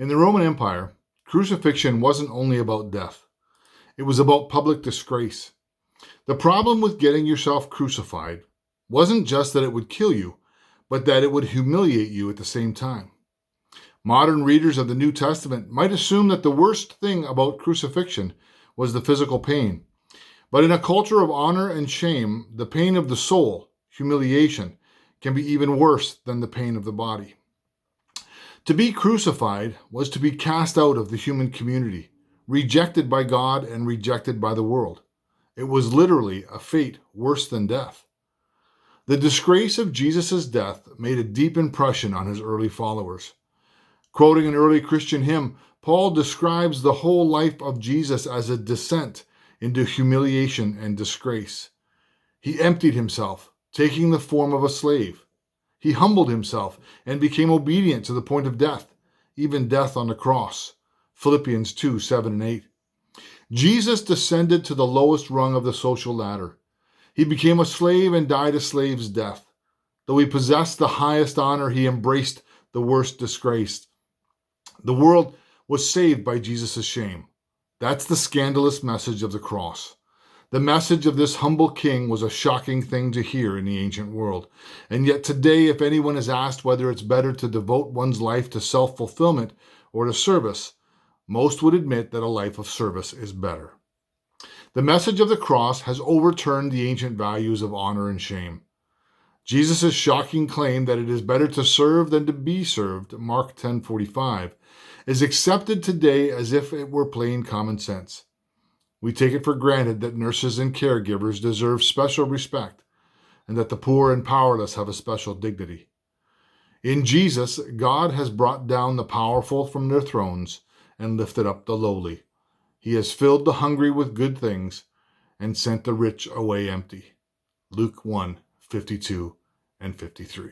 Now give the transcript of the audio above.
In the Roman Empire, crucifixion wasn't only about death. It was about public disgrace. The problem with getting yourself crucified wasn't just that it would kill you, but that it would humiliate you at the same time. Modern readers of the New Testament might assume that the worst thing about crucifixion was the physical pain. But in a culture of honor and shame, the pain of the soul, humiliation, can be even worse than the pain of the body. To be crucified was to be cast out of the human community, rejected by God and rejected by the world. It was literally a fate worse than death. The disgrace of Jesus' death made a deep impression on his early followers. Quoting an early Christian hymn, Paul describes the whole life of Jesus as a descent into humiliation and disgrace. He emptied himself, taking the form of a slave. He humbled himself and became obedient to the point of death, even death on the cross. Philippians 2, 7 and 8. Jesus descended to the lowest rung of the social ladder. He became a slave and died a slave's death. Though he possessed the highest honor, he embraced the worst disgrace. The world was saved by Jesus' shame. That's the scandalous message of the cross. The message of this humble king was a shocking thing to hear in the ancient world. And yet today, if anyone is asked whether it's better to devote one's life to self-fulfillment or to service, most would admit that a life of service is better. The message of the cross has overturned the ancient values of honor and shame. Jesus' shocking claim that it is better to serve than to be served, Mark 10:45, is accepted today as if it were plain common sense. We take it for granted that nurses and caregivers deserve special respect and that the poor and powerless have a special dignity. In Jesus, God has brought down the powerful from their thrones and lifted up the lowly. He has filled the hungry with good things and sent the rich away empty. Luke 1:52 and 53.